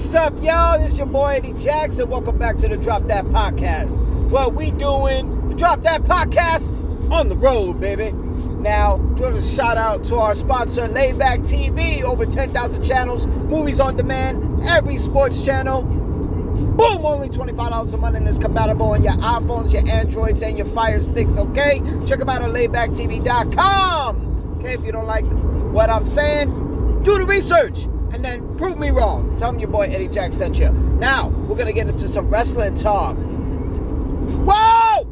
What's up, y'all? This is your boy Eddie Jackson. Welcome back to the Drop That Podcast. Well, we doing the Drop That Podcast on the road, baby. Now, just a shout out to our sponsor, Layback TV. Over 10,000 channels, movies on demand, every sports channel. Boom! Only $25 a month, and it's compatible on your iPhones, your Androids, and your Fire Sticks, okay? Check them out at laybacktv.com. Okay, if you don't like what I'm saying, do the research and then prove me wrong. Tell them your boy Eddie Jack sent you. Now, we're going to get into some wrestling talk. Whoa!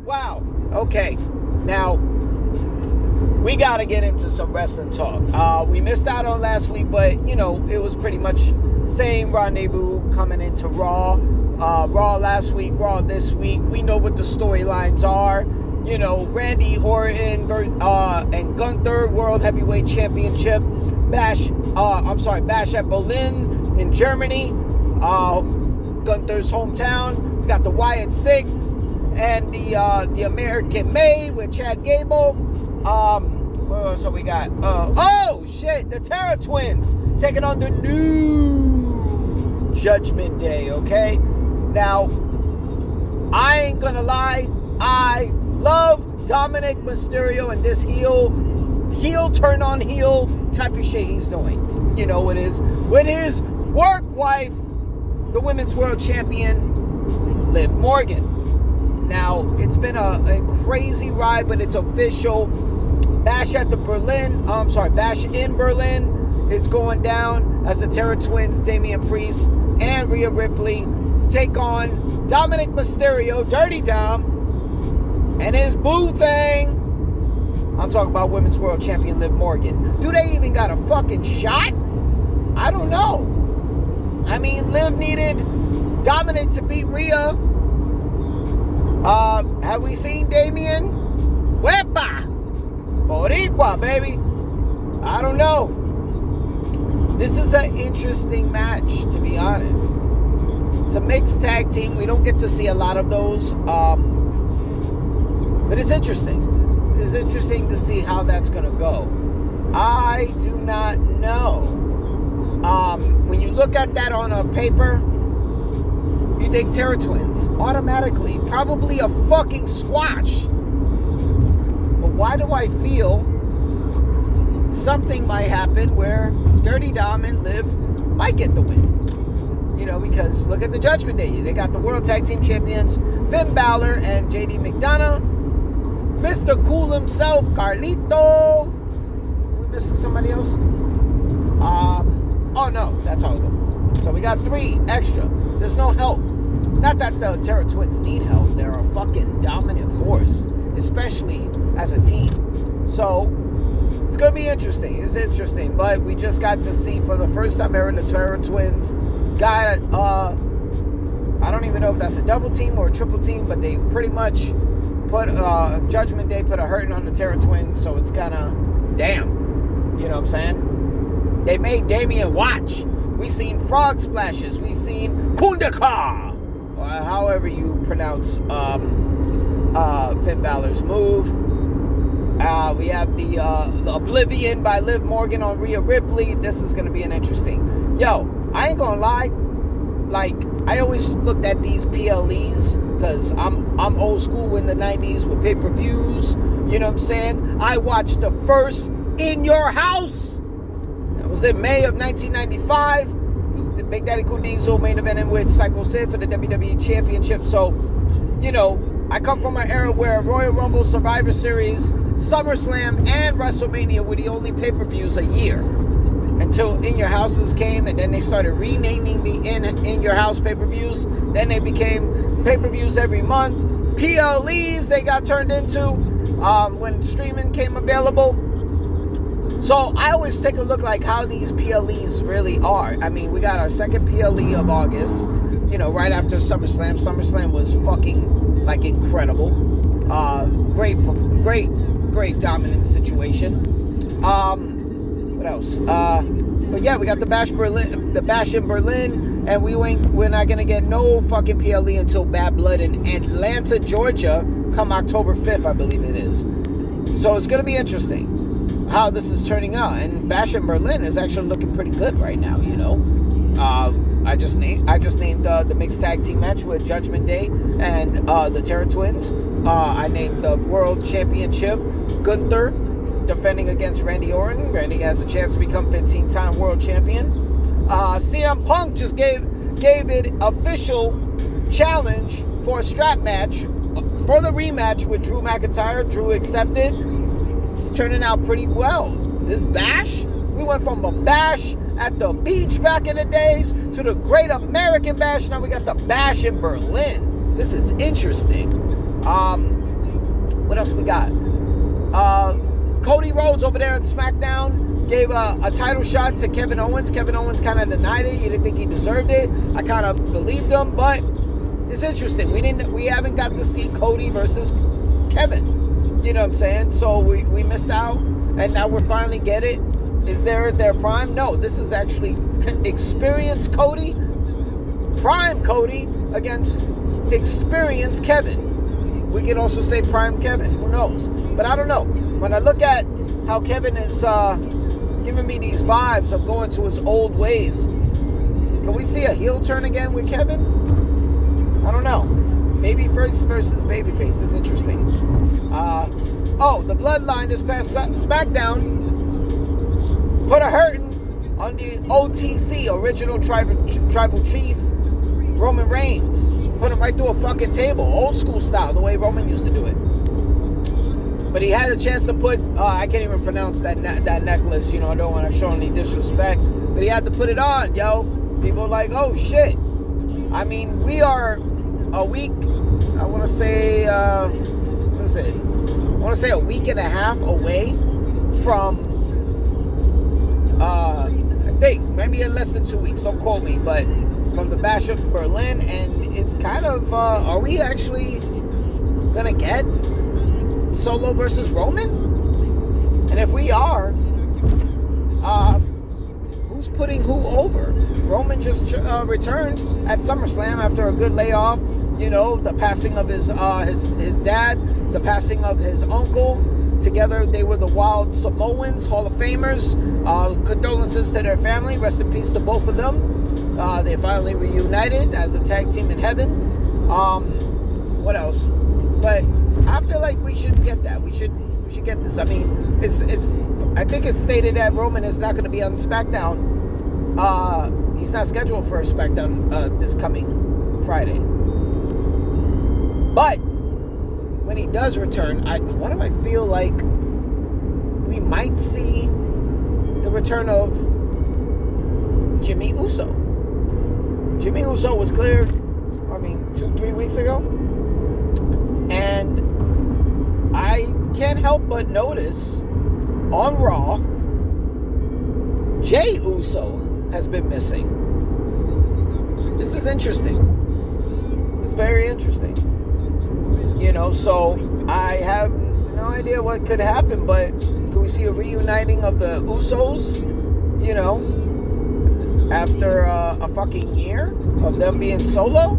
Wow. Okay. Now, we got to get into some wrestling talk. We missed out on last week, but, you know, it was pretty much same rendezvous coming into Raw. Raw last week, Raw this week. We know what the storylines are. You know, Randy Orton and Gunther, World Heavyweight Championship. Bash at Berlin in Germany. Gunther's hometown. We got the Wyatt Six and the American Made with Chad Gable. What else have we got? The Terror Twins taking on the new Judgment Day, okay? Now, I ain't gonna lie, I love Dominic Mysterio and this heel turn on heel type of shit he's doing. You know, with his work wife, the women's world champion, Liv Morgan. Now, it's been a crazy ride, but it's official. Bash in Berlin is going down as the Terror Twins, Damian Priest and Rhea Ripley take on Dominic Mysterio, Dirty Dom, and his boo thing. I'm talking about Women's World Champion Liv Morgan. Do they even got a fucking shot? I don't know. I mean, Liv needed Dominic to beat Rhea. Have we seen Damian? Wepa! Boricua, baby. I don't know. This is an interesting match, to be honest. It's a mixed tag team. We don't get to see a lot of those. But it's interesting. It's interesting to see how that's going to go. I do not know. When you look at that on a paper, you think Terror Twins. Automatically. Probably a fucking squash. But why do I feel something might happen where Dirty Dom and Liv might get the win? You know, because look at the Judgment Day. They got the World Tag Team Champions, Finn Balor and JD McDonough. Mr. Cool himself, Carlito. We missing somebody else? Oh no, that's all of them. So we got 3 extra. There's no help. Not that the Terror Twins need help. They're a fucking dominant force, especially as a team. So it's gonna be interesting. It's interesting, but we just got to see for the first time ever the Terror Twins got I don't even know if that's a double team or a triple team, but they pretty much put Judgment Day put a hurting on the Terror Twins, so it's kinda damn. You know what I'm saying? They made Damian watch. We seen frog splashes. We seen Kundaka, or however you pronounce Finn Balor's move. We have the Oblivion by Liv Morgan on Rhea Ripley. This is gonna be an interesting. Yo, I ain't gonna lie. Like, I always looked at these PLEs because I'm old school in the 90s with pay-per-views. You know what I'm saying? I watched the first In Your House. That was in May of 1995. It was the Big Daddy Cool Diesel main eventing with Psycho Sid for the WWE Championship. So, you know, I come from an era where Royal Rumble, Survivor Series, SummerSlam, and WrestleMania were the only pay-per-views a year. Until In Your Houses came, and then they started renaming the In Your House pay-per-views. Then they became pay-per-views every month. PLEs they got turned into when streaming came available. So I always take a look like how these PLEs really are. I mean, we got our second PLE of August, you know, right after SummerSlam. SummerSlam was fucking like incredible. Great dominant situation. What else? But yeah, we got the Bash in Berlin, and we're not gonna get no fucking PLE until Bad Blood in Atlanta, Georgia, come October 5th, I believe it is. So it's gonna be interesting how this is turning out. And Bash in Berlin is actually looking pretty good right now, you know. I just named the mixed tag team match with Judgment Day and the Terror Twins. I named the World Championship Gunther defending against Randy Orton. Randy has a chance to become 15-time World Champion. CM Punk just gave it official challenge for a strap match for the rematch with Drew McIntyre. Drew accepted. It's turning out pretty well. This bash, we went from a bash at the beach back in the days to the Great American Bash. Now we got the bash in Berlin. This is interesting. What else we got? Cody Rhodes over there on Smackdown gave a title shot to Kevin Owens. Kevin Owens kind of denied it. He didn't think he deserved it. I kind of believed him, but it's interesting. We haven't got to see Cody versus Kevin. You know what I'm saying? So we missed out, and now we're finally get it. Is there their prime? No, this is actually experienced Cody, prime Cody against experienced Kevin. We can also say prime Kevin. Who knows? But I don't know. When I look at how Kevin is giving me these vibes of going to his old ways, can we see a heel turn again with Kevin? I don't know. Babyface versus babyface is interesting. The Bloodline this past Smackdown put a hurting on the OTC, original tribal chief, Roman Reigns. Put him right through a fucking table, old school style, the way Roman used to do it. But he had a chance to put, I can't even pronounce that necklace, you know, I don't want to show any disrespect, but he had to put it on, yo. People are like, oh shit. I mean, we are a week, I want to say, what is it? I want to say a week and a half away from, I think, maybe in less than 2 weeks, don't quote me, but from the Bash of Berlin, and it's kind of, are we actually gonna get Solo versus Roman? And if we are, who's putting who over? Roman just returned at SummerSlam after a good layoff. You know, the passing of his dad, the passing of his uncle. Together, they were the Wild Samoans, Hall of Famers. Condolences to their family. Rest in peace to both of them. They finally reunited as a tag team in heaven. What else? But I feel like we should get that. We should get this. I mean, it's. I think it's stated that Roman is not going to be on SmackDown. He's not scheduled for a SmackDown this coming Friday. But when he does return, what do I feel like we might see the return of Jimmy Uso. Jimmy Uso was cleared, 2-3 weeks ago. And I can't help but notice on Raw, Jey Uso has been missing. This is interesting. It's very interesting. So I have no idea what could happen, but could we see a reuniting of the Usos, after a fucking year of them being solo?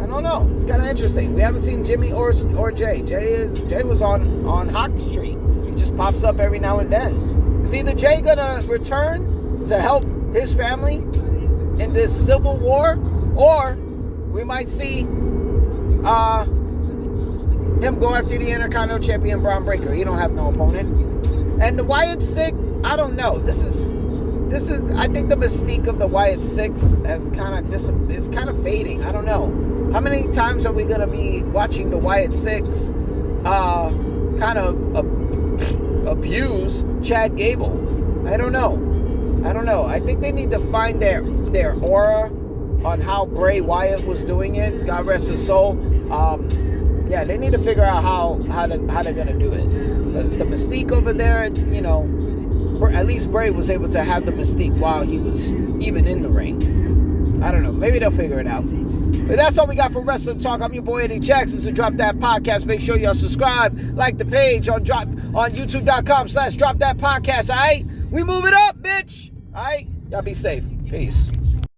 I don't know. It's kind of interesting. We haven't seen Jimmy or Jey. Jey was on Hot Street. He just pops up every now and then. Is either Jey gonna return to help his family in this civil war, or we might see him go after the Intercontinental Champion Braun Breaker. He don't have no opponent. And the Wyatt Six, I don't know. This is. I think the mystique of the Wyatt Six is kind of fading. I don't know. How many times are we gonna be watching the Wyatt Six kind of abuse Chad Gable? I don't know. I think they need to find their aura on how Bray Wyatt was doing it. God rest his soul. They need to figure out how they're gonna do it, because the mystique over there, at least Bray was able to have the mystique while he was even in the ring. I don't know. Maybe they'll figure it out. But that's all we got for Wrestling Talk. I'm your boy Eddie Jackson. To Drop That Podcast, make sure y'all subscribe, like the page on youtube.com/Drop That Podcast. All right, we move it up, bitch. All right, y'all be safe. Peace.